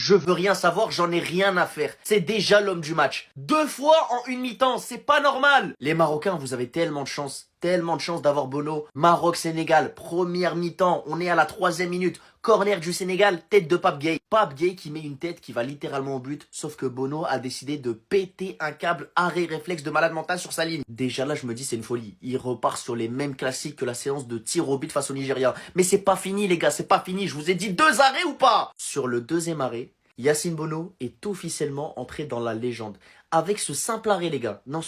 Je veux rien savoir, j'en ai rien à faire. C'est déjà l'homme du match. 2 fois en une mi-temps, c'est pas normal. Les Marocains, vous avez tellement de chance. Tellement de chance d'avoir Bono. Maroc-Sénégal, première mi-temps. On est à la 3e minute. Corner du Sénégal, tête de Pape Gueye. Pape Gueye qui met une tête qui va littéralement au but. Sauf que Bono a décidé de péter un câble arrêt réflexe de malade mental sur sa ligne. Déjà là, je me dis c'est une folie. Il repart sur les mêmes classiques que la séance de tir au but face au Nigeria. Mais c'est pas fini les gars, c'est pas fini. Je vous ai dit 2 arrêts ou pas? Sur le deuxième arrêt, Yacine Bono est officiellement entré dans la légende. Avec ce simple arrêt les gars. Non,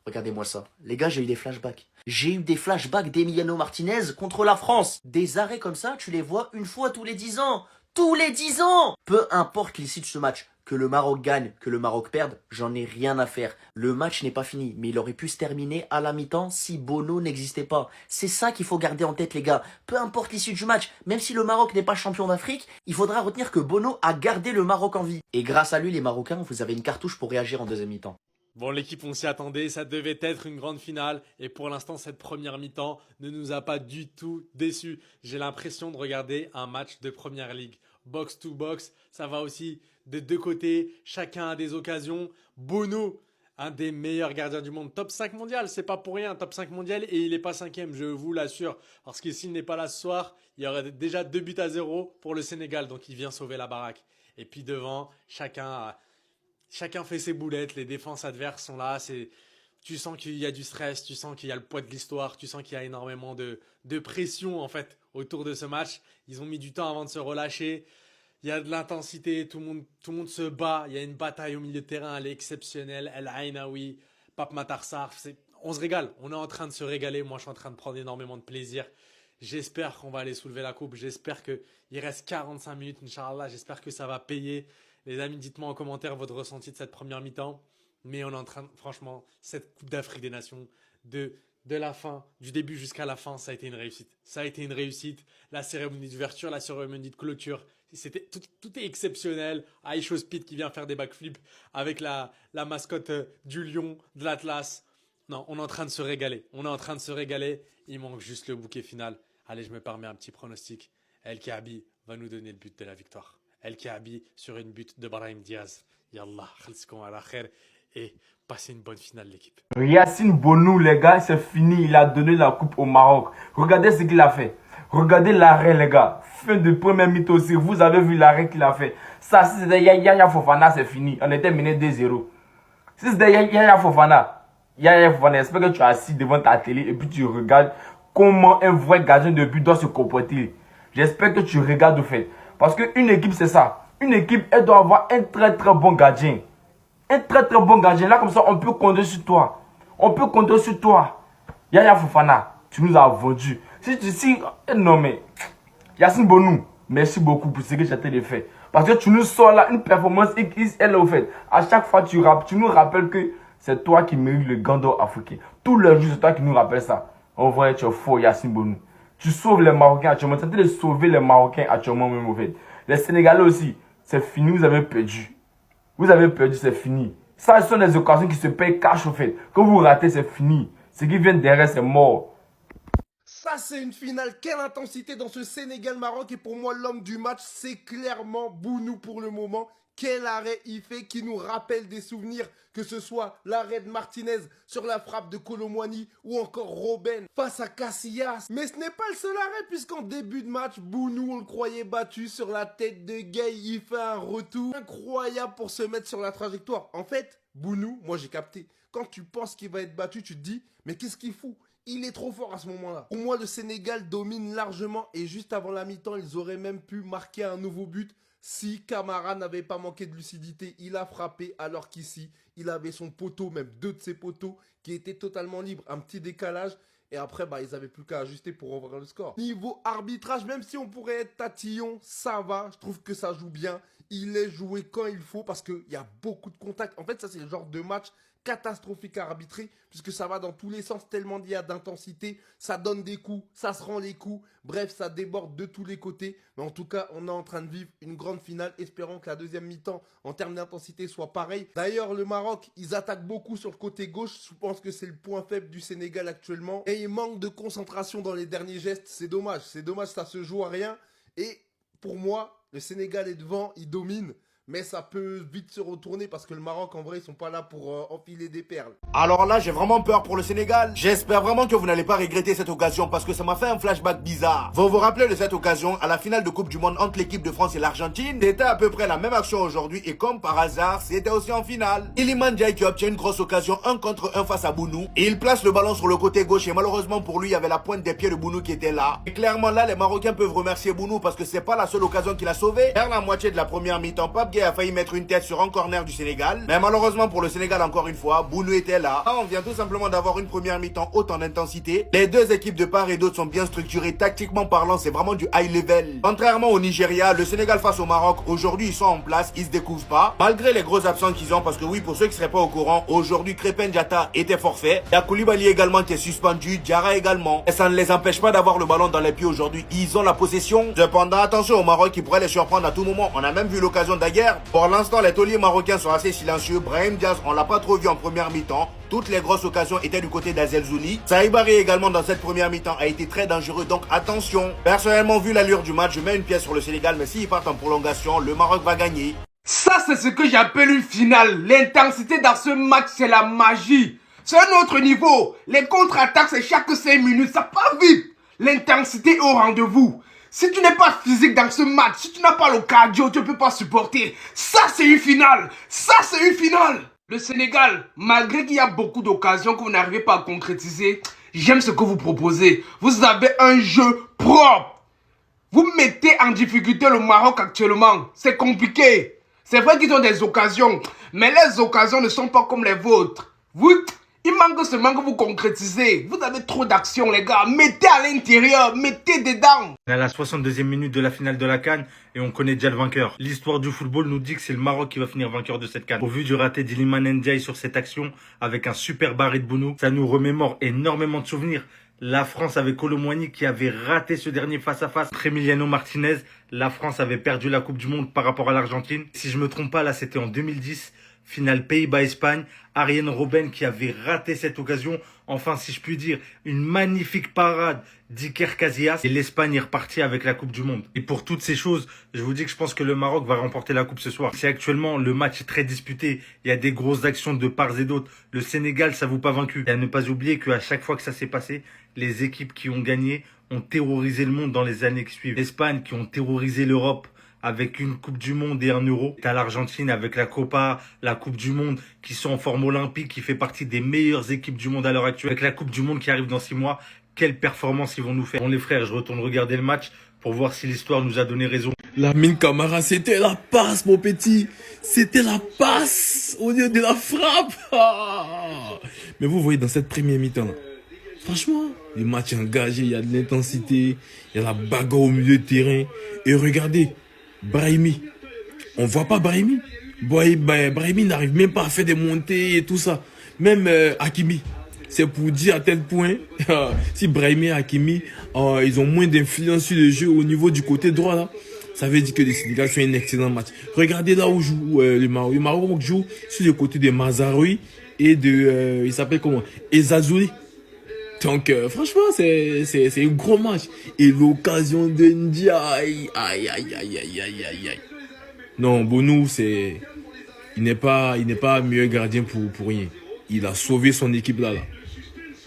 regardez-moi ça. Les gars, j'ai eu des flashbacks. J'ai eu des flashbacks d'Emiliano Martinez contre la France. Des arrêts comme ça, tu les vois une fois tous les 10 ans. Tous les 10 ans! Peu importe l'issue de ce match. Que le Maroc gagne, que le Maroc perde, j'en ai rien à faire. Le match n'est pas fini, mais il aurait pu se terminer à la mi-temps si Bono n'existait pas. C'est ça qu'il faut garder en tête les gars. Peu importe l'issue du match, même si le Maroc n'est pas champion d'Afrique, il faudra retenir que Bono a gardé le Maroc en vie. Et grâce à lui les Marocains, vous avez une cartouche pour réagir en deuxième mi-temps. Bon, l'équipe, on s'y attendait, ça devait être une grande finale. Et pour l'instant, cette première mi-temps ne nous a pas du tout déçus. J'ai l'impression de regarder un match de Première Ligue. Box to box, ça va aussi de deux côtés. Chacun a des occasions. Bono, un des meilleurs gardiens du monde. Top 5 mondial, c'est pas pour rien. Top 5 mondial et il n'est pas cinquième, je vous l'assure. Parce que s'il n'est pas là ce soir, il y aurait déjà 2 buts à 0 pour le Sénégal. Donc il vient sauver la baraque. Et puis devant, chacun fait ses boulettes, les défenses adverses sont là, tu sens qu'il y a du stress, tu sens qu'il y a le poids de l'histoire, tu sens qu'il y a énormément de pression en fait autour de ce match. Ils ont mis du temps avant de se relâcher, il y a de l'intensité, tout le monde se bat, il y a une bataille au milieu de terrain, elle est exceptionnelle, El Ainaoui, Pape Matar Sarr, on se régale, on est en train de se régaler, moi je suis en train de prendre énormément de plaisir. J'espère qu'on va aller soulever la coupe, j'espère qu'il reste 45 minutes, Inch'Allah, j'espère que ça va payer. Les amis, dites-moi en commentaire votre ressenti de cette première mi-temps. Mais on est en train, franchement, cette Coupe d'Afrique des Nations, de la fin, du début jusqu'à la fin, ça a été une réussite. Ça a été une réussite. La cérémonie d'ouverture, la cérémonie de clôture, tout est exceptionnel. Aisho Speed qui vient faire des backflips avec la mascotte du lion, de l'Atlas. Non, on est en train de se régaler. On est en train de se régaler. Il manque juste le bouquet final. Allez, je me permets un petit pronostic. El Kaabi va nous donner le but de la victoire. El Kaabi sur une but de Brahim Diaz. Yallah, khalsikoum ala khair et passez une bonne finale l'équipe. Yacine Bono, les gars, c'est fini. Il a donné la coupe au Maroc. Regardez ce qu'il a fait. Regardez l'arrêt, les gars. Fin de première mi-temps aussi. Vous avez vu l'arrêt qu'il a fait. Ça, si c'était Yaya Fofana, c'est fini. On était mené 2-0. Si c'était Yaya Fofana, j'espère que tu es assis devant ta télé et puis tu regardes comment un vrai gardien de but doit se comporter. J'espère que tu regardes au fait. Parce qu'une équipe, c'est ça. Une équipe, elle doit avoir un très très bon gardien. Un très très bon gardien. Là, comme ça, on peut compter sur toi. On peut compter sur toi. Yaya Fofana, tu nous as vendu. Non mais, Yacine Bono, merci beaucoup pour ce que tu as fait. Parce que tu nous sors là une performance XL au fait. À chaque fois, tu nous rappelles que c'est toi qui mérites le gant africain. Tous les jours, c'est toi qui nous rappelles ça. En vrai, tu es fort, Yacine Bono. Tu sauves les Marocains actuellement. Tu es en train de sauver les Marocains actuellement même au fait. Les Sénégalais aussi, c'est fini, vous avez perdu. Vous avez perdu, c'est fini. Ça, ce sont des occasions qui se payent cash au fait. Quand vous ratez, c'est fini. Ce qui vient derrière, c'est mort. Ça, c'est une finale. Quelle intensité dans ce Sénégal-Maroc. Et pour moi, l'homme du match, c'est clairement Bounou pour le moment. Quel arrêt il fait qui nous rappelle des souvenirs, que ce soit l'arrêt de Martinez sur la frappe de Colomwani ou encore Robben face à Casillas. Mais ce n'est pas le seul arrêt puisqu'en début de match, Bounou, on le croyait battu sur la tête de Gueye. Il fait un retour incroyable pour se mettre sur la trajectoire. En fait, Bounou, moi j'ai capté. Quand tu penses qu'il va être battu, tu te dis, mais qu'est-ce qu'il fout? Il est trop fort à ce moment-là. Pour moi, le Sénégal domine largement et juste avant la mi-temps, ils auraient même pu marquer un nouveau but si Camara n'avait pas manqué de lucidité. Il a frappé alors qu'ici, il avait son poteau, même 2 de ses poteaux, qui étaient totalement libres. Un petit décalage. Et après, ils n'avaient plus qu'à ajuster pour ouvrir le score. Niveau arbitrage, même si on pourrait être tatillon, ça va. Je trouve que ça joue bien. Il est joué quand il faut parce qu'il y a beaucoup de contacts. En fait, ça, c'est le genre de match catastrophique à arbitrer puisque ça va dans tous les sens tellement il y a d'intensité, ça donne des coups, ça se rend les coups, bref ça déborde de tous les côtés, mais en tout cas on est en train de vivre une grande finale, espérons que la deuxième mi-temps en termes d'intensité soit pareil. D'ailleurs le Maroc, ils attaquent beaucoup sur le côté gauche, je pense que c'est le point faible du Sénégal actuellement et il manque de concentration dans les derniers gestes, c'est dommage, ça se joue à rien et pour moi Le Sénégal est devant, il domine. Mais ça peut vite se retourner parce que le Maroc, en vrai, ils sont pas là pour enfiler des perles. Alors là, j'ai vraiment peur pour le Sénégal. J'espère vraiment que vous n'allez pas regretter cette occasion parce que ça m'a fait un flashback bizarre. Vous vous rappelez de cette occasion à la finale de Coupe du Monde entre l'équipe de France et l'Argentine? C'était à peu près la même action aujourd'hui et comme par hasard, c'était aussi en finale. Iliman Ndiaye qui obtient une grosse occasion 1 contre 1 face à Bounou. Et il place le ballon sur le côté gauche et malheureusement pour lui, il y avait la pointe des pieds de Bounou qui était là. Et clairement là, les Marocains peuvent remercier Bounou parce que c'est pas la seule occasion qu'il a sauvé. Vers la moitié de la première mi-temps, Pape Gueye a failli mettre une tête sur un corner du Sénégal. Mais malheureusement pour le Sénégal, encore une fois, Bounou était là. Là, on vient tout simplement d'avoir une première mi-temps haute en intensité. Les deux équipes de part et d'autre sont bien structurées. Tactiquement parlant, c'est vraiment du high level. Contrairement au Nigeria, le Sénégal face au Maroc, aujourd'hui, ils sont en place, ils se découvrent pas. Malgré les gros absents qu'ils ont, parce que oui, pour ceux qui seraient pas au courant, aujourd'hui, Crépin Diatta était forfait. Il y a Koulibaly également qui est suspendu, Diarra également. Et ça ne les empêche pas d'avoir le ballon dans les pieds aujourd'hui. Ils ont la possession. Cependant, attention au Maroc qui pourrait les surprendre à tout moment. On a même vu l'occasion d'ailleurs. Pour l'instant, les tauliers marocains sont assez silencieux. Brahim Diaz, on l'a pas trop vu en première mi-temps. Toutes les grosses occasions étaient du côté d'Azel Zouli. Saïbari également dans cette première mi-temps a été très dangereux, donc attention. Personnellement, vu l'allure du match, je mets une pièce sur le Sénégal, mais s'ils partent en prolongation, le Maroc va gagner. Ça, c'est ce que j'appelle une finale. L'intensité dans ce match, c'est la magie. C'est un autre niveau. Les contre-attaques, c'est chaque 5 minutes. Ça part vite. L'intensité est au rendez-vous. Si tu n'es pas physique dans ce match, si tu n'as pas le cardio, tu ne peux pas supporter. Ça, c'est une finale. Ça, c'est une finale. Le Sénégal, malgré qu'il y a beaucoup d'occasions que vous n'arrivez pas à concrétiser, j'aime ce que vous proposez. Vous avez un jeu propre. Vous mettez en difficulté le Maroc actuellement. C'est compliqué. C'est vrai qu'ils ont des occasions, mais les occasions ne sont pas comme les vôtres. Il manque seulement que vous concrétisez. Vous avez trop d'actions, les gars. Mettez à l'intérieur, mettez dedans. On est à la 62e minute de la finale de la CAN et on connaît déjà le vainqueur. L'histoire du football nous dit que c'est le Maroc qui va finir vainqueur de cette CAN. Au vu du raté d'Iliman Ndiaye sur cette action, avec un super barré de Bounou, ça nous remémore énormément de souvenirs. La France avec Kolo Muani qui avait raté ce dernier face-à-face. Contre Emiliano Martinez, la France avait perdu la Coupe du Monde par rapport à l'Argentine. Si je me trompe pas, là c'était en 2010. Finale Pays-Bas-Espagne, Arjen Robben qui avait raté cette occasion. Enfin, si je puis dire, une magnifique parade d'Iker Casillas. Et l'Espagne est repartie avec la Coupe du Monde. Et pour toutes ces choses, je vous dis que je pense que le Maroc va remporter la Coupe ce soir. C'est actuellement, le match est très disputé. Il y a des grosses actions de part et d'autre. Le Sénégal, ça vous pas vaincu. Et à ne pas oublier qu'à chaque fois que ça s'est passé, les équipes qui ont gagné ont terrorisé le monde dans les années qui suivent. L'Espagne qui ont terrorisé l'Europe avec une Coupe du Monde et un Euro. T'as l'Argentine avec la Copa, la Coupe du Monde, qui sont en forme olympique, qui fait partie des meilleures équipes du monde à l'heure actuelle. Avec la Coupe du Monde qui arrive dans 6 mois, quelle performance ils vont nous faire. Bon les frères, je retourne regarder le match pour voir si l'histoire nous a donné raison. Lamine Camara, c'était la passe, mon petit. C'était la passe au lieu de la frappe. Mais vous voyez, dans cette première mi-temps, franchement, le match est engagé, il y a de l'intensité, il y a la bagarre au milieu de terrain. Et regardez, Brahimi, on voit pas Brahimi. Brahimi n'arrive même pas à faire des montées et tout ça. Même Hakimi, c'est pour dire à tel point, si Brahimi et Hakimi, ils ont moins d'influence sur le jeu au niveau du côté droit là, ça veut dire que les Sénégal font un excellent match. Regardez là où joue le Maroc. Le Maroc joue sur le côté de Mazaroui et de, il s'appelle comment, Ezazouli. Donc franchement c'est un gros match. Et l'occasion de Ndiaye, aïe. Non, Bounou il n'est pas meilleur gardien pour rien. Il a sauvé son équipe là.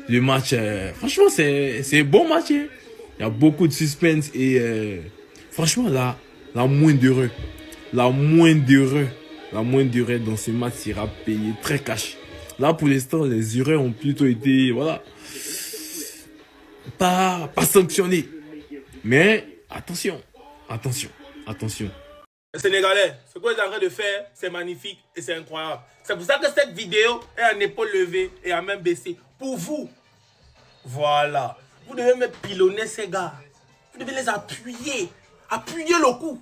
Le match, franchement c'est un bon match. Hein. Il y a beaucoup de suspense et franchement là, la moindre erreur dans ce match sera payée très cash. Là pour l'instant les erreurs ont plutôt été, voilà, pas sanctionné. Mais attention. Les Sénégalais, ce que vous êtes en train de faire, c'est magnifique et c'est incroyable. C'est pour ça que cette vidéo est en épaule levée et en main baissée. Pour vous, voilà. Vous devez me pilonner ces gars. Vous devez les appuyer. Appuyer le coup.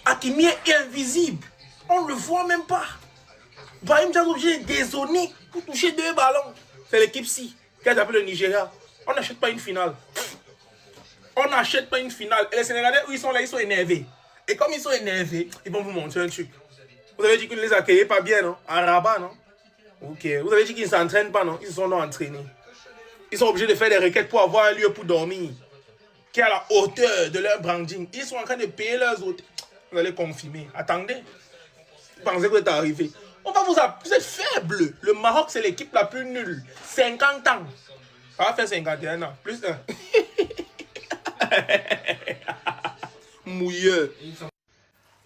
Hakimi est invisible. On ne le voit même pas. Brahim Diaz est obligé de dézonner pour toucher 2 ballons. C'est l'équipe-ci qui a tapé le Nigeria. On n'achète pas une finale. On n'achète pas une finale. Et les Sénégalais, où ils sont là, ils sont énervés. Et comme ils sont énervés, ils vont vous montrer un truc. Vous avez dit qu'ils ne les accueillez pas bien, non? À Rabat, non? Ok. Vous avez dit qu'ils ne s'entraînent pas, non? Ils se sont non entraînés. Ils sont obligés de faire des requêtes pour avoir un lieu pour dormir qui est à la hauteur de leur branding. Ils sont en train de payer leurs hôtels. Vous allez confirmer. Attendez. Vous pensez que vous êtes arrivé. On va vous appeler. Vous êtes faible. Le Maroc, c'est l'équipe la plus nulle. 50 ans. Ça va faire 51 ans. Plus 1. Mouilleux.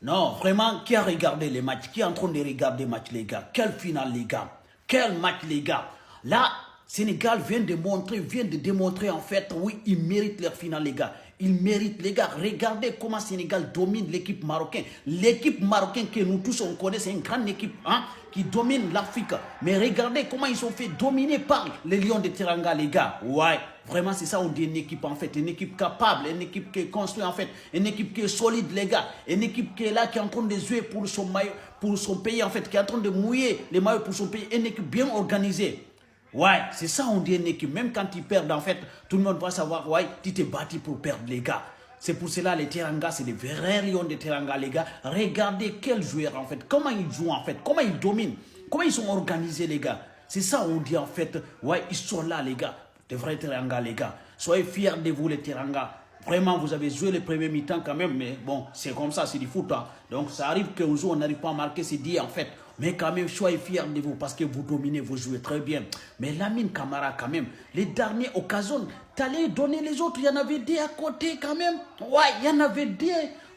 Non, vraiment, qui a regardé les matchs? Qui est en train de regarder les matchs, les gars? Quelle finale, les gars? Quel match, les gars? Là, Sénégal vient de démontrer en fait, oui, ils méritent leur finale, les gars. Ils méritent, les gars. Regardez comment Sénégal domine l'équipe marocaine. L'équipe marocaine que nous tous on connaît, c'est une grande équipe hein, qui domine l'Afrique. Mais regardez comment ils sont fait dominer par les Lions de Teranga, les gars. Ouais, vraiment, c'est ça, on dit une équipe en fait. Une équipe capable, une équipe qui est construite en fait. Une équipe qui est solide, les gars. Une équipe qui est là, qui est en train de jouer pour son maillot, pour son pays en fait. Qui est en train de mouiller les maillots pour son pays. Une équipe bien organisée. Ouais, c'est ça on dit une équipe. Même quand ils perdent, en fait, tout le monde va savoir, ouais, tu t'es battu pour perdre, les gars. C'est pour cela, les Teranga, c'est des vrais lions de Teranga, les gars. Regardez quels joueurs, en fait, comment ils jouent, en fait, comment ils dominent, comment ils sont organisés, les gars. C'est ça on dit, en fait, ouais, ils sont là, les gars. Des vrais Teranga, les gars. Soyez fiers de vous, les Teranga. Vraiment, vous avez joué le premier mi-temps quand même, mais bon, c'est comme ça, c'est du foot. Hein. Donc, ça arrive qu'un jour, on n'arrive pas à marquer, c'est dit, en fait. Mais quand même, soyez fiers de vous parce que vous dominez, vous jouez très bien. Mais Lamine Camara, quand même, les dernières occasions, t'allais donner les autres, il y en avait deux à côté quand même. Ouais, il y en avait deux.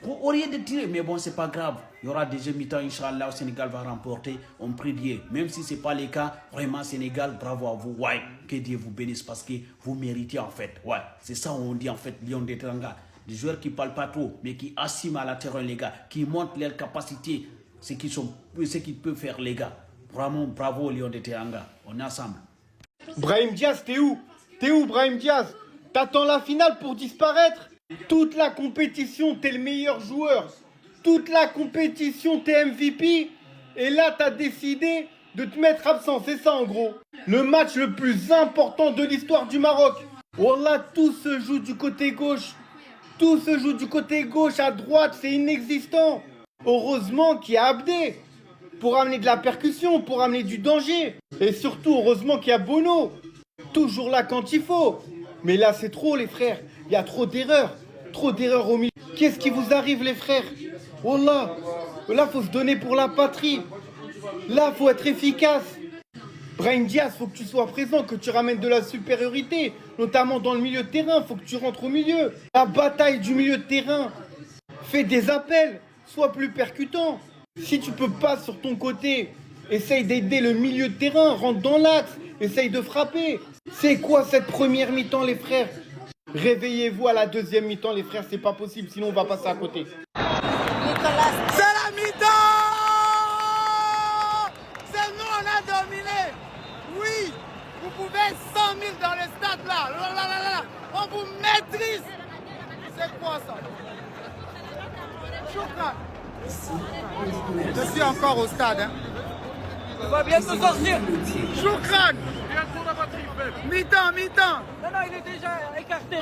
Vous auriez de tirer. Mais bon, c'est pas grave. Il y aura des mi-temps, Inch'Allah, le Sénégal va remporter. On prie Dieu. Même si ce n'est pas le cas, vraiment, Sénégal, bravo à vous. Ouais, que Dieu vous bénisse parce que vous méritez en fait. Ouais, c'est ça on dit en fait, Lion de Teranga. Des joueurs qui ne parlent pas trop, mais qui assument à la terrain, les gars, qui montrent leur capacité. Ce qu'ils peuvent faire, les gars. Vraiment, bravo, Lion de Teranga. On est ensemble. Brahim Diaz, t'es où? T'es où, Brahim Diaz? T'attends la finale pour disparaître? Toute la compétition, t'es le meilleur joueur. Toute la compétition, t'es MVP. Et là, t'as décidé de te mettre absent. C'est ça, en gros. Le match le plus important de l'histoire du Maroc. Wallah, tout se joue du côté gauche. Tout se joue du côté gauche. À droite, c'est inexistant. Heureusement qu'il y a Abdé pour amener de la percussion, pour amener du danger. Et surtout, heureusement qu'il y a Bono. Toujours là quand il faut. Mais là, c'est trop, les frères. Il y a trop d'erreurs. Trop d'erreurs au milieu. Qu'est-ce qui vous arrive, les frères? Wallah. Là, faut se donner pour la patrie. Là, faut être efficace. Brahim Diaz, faut que tu sois présent, que tu ramènes de la supériorité. Notamment dans le milieu de terrain. Faut que tu rentres au milieu. La bataille du milieu de terrain. Fais des appels. Sois plus percutant. Si tu peux pas sur ton côté, essaye d'aider le milieu de terrain, rentre dans l'axe, essaye de frapper. C'est quoi cette première mi-temps, les frères? Réveillez-vous à la deuxième mi-temps, les frères, c'est pas possible, sinon on va passer à côté. C'est la mi-temps! C'est nous, on a dominé! Oui! Vous pouvez 100 000 dans le stade là! On vous maîtrise! C'est quoi ça? Choukran. Je suis encore au stade. Hein. On va bientôt sortir. Choukran. Mi-temps. Non, il est déjà écarté.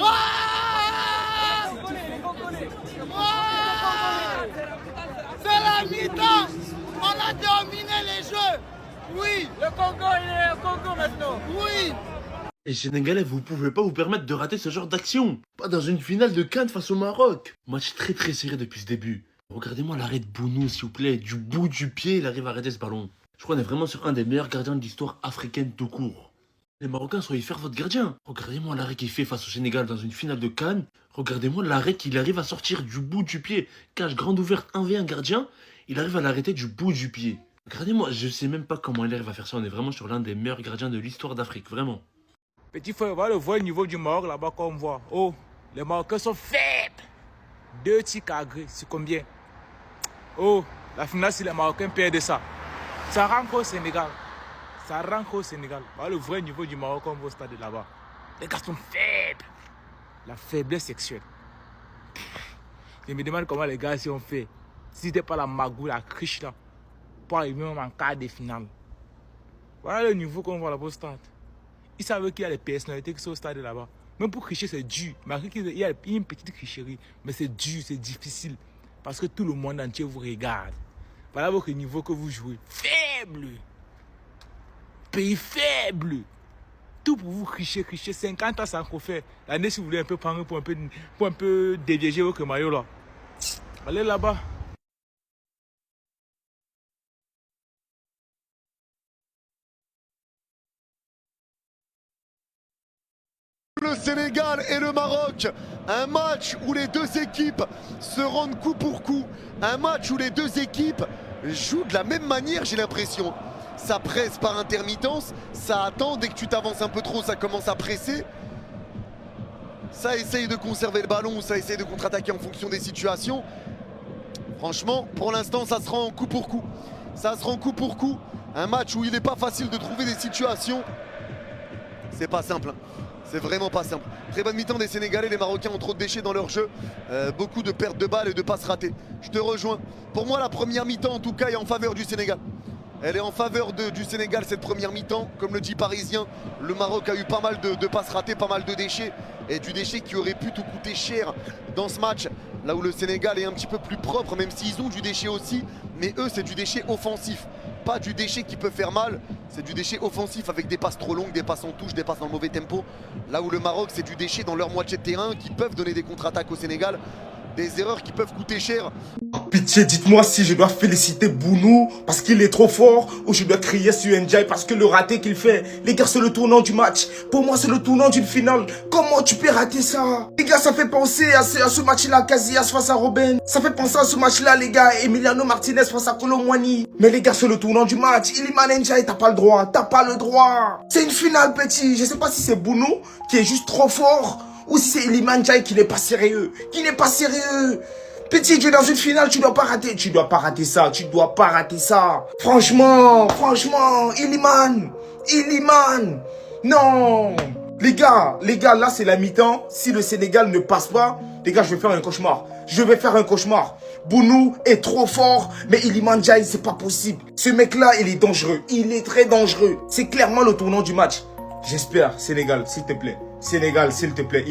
C'est la mi-temps. On a dominé les jeux. Oui. Le Congo, il est au Congo maintenant. Oui. Et Sénégalais, vous pouvez pas vous permettre de rater ce genre d'action. Pas dans une finale de CAN face au Maroc. Match très serré depuis ce début. Regardez-moi l'arrêt de Bounou, s'il vous plaît. Du bout du pied, il arrive à arrêter ce ballon. Je crois qu'on est vraiment sur un des meilleurs gardiens de l'histoire africaine tout court. Les Marocains, soyez fiers de votre gardien. Regardez-moi l'arrêt qu'il fait face au Sénégal dans une finale de CAN. Regardez-moi l'arrêt qu'il arrive à sortir du bout du pied. Cage grande ouverte, 1v1 gardien. Il arrive à l'arrêter du bout du pied. Regardez-moi, je sais même pas comment il arrive à faire ça. On est vraiment sur l'un des meilleurs gardiens de l'histoire d'Afrique, vraiment. Petit frère, voilà le vrai niveau du Maroc là-bas comme on voit. Oh, les Marocains sont faibles. 2 tirs cadrés, c'est combien? Oh, la finale, si les Marocains perdent ça, ça rentre au Sénégal. Ça rentre au Sénégal. Voilà le vrai niveau du Maroc comme on voit au stade là-bas. Les gars sont faibles. La faiblesse sexuelle. Je me demande comment les gars si ont fait. Si c'était pas la magouille, la criche là, pour arriver même en quart de finale. Voilà le niveau qu'on voit là-bas au stade. Ils savent qu'il y a des personnalités qui sont au stade là-bas. Même pour cricher, c'est dur. Malgré qu'il y a une petite cricherie, mais c'est dur, c'est difficile. Parce que tout le monde entier vous regarde. Voilà votre niveau que vous jouez. Faible. Pays faible. Tout pour vous cricher. 50 ans sans qu'on fait. L'année, si vous voulez un peu prendre pour un peu déviéger votre maillot là. Allez là-bas. Sénégal et le Maroc. Un match où les deux équipes se rendent coup pour coup. Un match où les deux équipes jouent de la même manière, j'ai l'impression. Ça presse par intermittence, ça attend, dès que tu t'avances un peu trop, ça commence à presser. Ça essaye de conserver le ballon, ça essaye de contre-attaquer en fonction des situations. Franchement, pour l'instant, ça se rend coup pour coup. Ça se rend coup pour coup. Un match où il n'est pas facile de trouver des situations. C'est pas simple. C'est vraiment pas simple. Très bonne mi-temps des Sénégalais. Les Marocains ont trop de déchets dans leur jeu. Beaucoup de pertes de balles et de passes ratées. Je te rejoins. Pour moi, la première mi-temps, en tout cas, est en faveur du Sénégal. Elle est en faveur du Sénégal, cette première mi-temps. Comme le dit Parisien, le Maroc a eu pas mal de passes ratées, pas mal de déchets. Et du déchet qui aurait pu tout coûter cher dans ce match. Là où le Sénégal est un petit peu plus propre, même s'ils ont du déchet aussi. Mais eux, c'est du déchet offensif. Pas du déchet qui peut faire mal. C'est du déchet offensif avec des passes trop longues, des passes en touche, des passes dans le mauvais tempo. Là où le Maroc, c'est du déchet dans leur moitié de terrain qui peuvent donner des contre-attaques au Sénégal. Des erreurs qui peuvent coûter cher. Pitié, dites-moi si je dois féliciter Bounou parce qu'il est trop fort ou je dois crier sur Ndiaye parce que le raté qu'il fait. Les gars, c'est le tournant du match. Pour moi, c'est le tournant d'une finale. Comment tu peux rater ça? Les gars, ça fait penser à ce match-là, Casillas face à Robben. Ça fait penser à ce match-là, les gars, Emiliano Martinez face à Kolo Muani. Mais les gars, c'est le tournant du match. Iliman Ndiaye, t'as pas le droit. T'as pas le droit. C'est une finale, petit. Je sais pas si c'est Bounou qui est juste trop fort ou si c'est Iliman Ndiaye qui n'est pas sérieux. Qui n'est pas sérieux. Petit, tu es dans une finale, tu dois pas rater. Tu dois pas rater ça. Tu dois pas rater ça. Franchement, Iliman. Non. Les gars, là, c'est la mi-temps. Si le Sénégal ne passe pas, les gars, je vais faire un cauchemar. Bounou est trop fort, mais Iliman Ndiaye, c'est pas possible. Ce mec-là, il est dangereux. Il est très dangereux. C'est clairement le tournant du match. J'espère, Sénégal, s'il te plaît. Sénégal, s'il te plaît.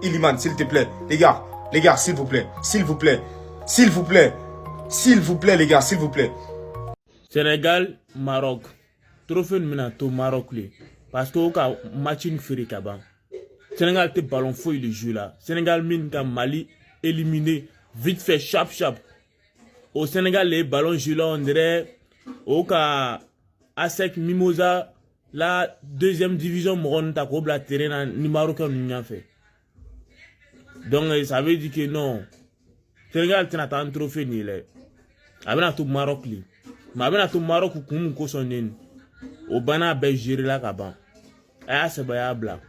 Iliman, s'il te plaît. Les gars, s'il vous plaît. S'il vous plaît, les gars, s'il vous plaît. Sénégal, Maroc. Trophée minato Maroc li. Parce que au cas match une féri kaban. Sénégal te ballon fou il joue là. Sénégal mine ka Mali éliminé vite fait chap. Au Sénégal les ballons jouent là on dirait au cas ASEC Mimosa la deuxième division moron ta ko bla terrain ni Marocain ni fait. Donc ça veut dire que non. Sénégal tient un trophée ni là. Abena tout Maroc li. Ma abena tout Maroc kum ko sonen. Au bana be gérer la kaban. Ah c'est bla.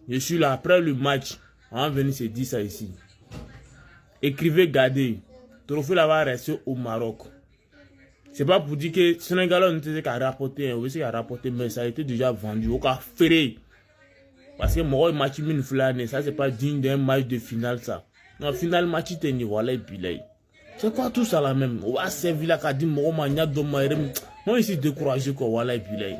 Je suis là après le match. On va venir se dire ça ici. Écrivez gardez. Trophée là va rester au Maroc. C'est pas pour dire que Sénégal ne sait qu'à rapporter, on sait qu'à rapporter, mais ça a été déjà vendu au cas ferré. Parce que moi, match mine flâne, ça c'est pas digne d'un match de finale ça. Non, final match t'es ni voilà et puis là. C'est quoi tout ça là même? On va servir la cadine, moi, mania de moi, moi ici découragé quoi voilà et puis là.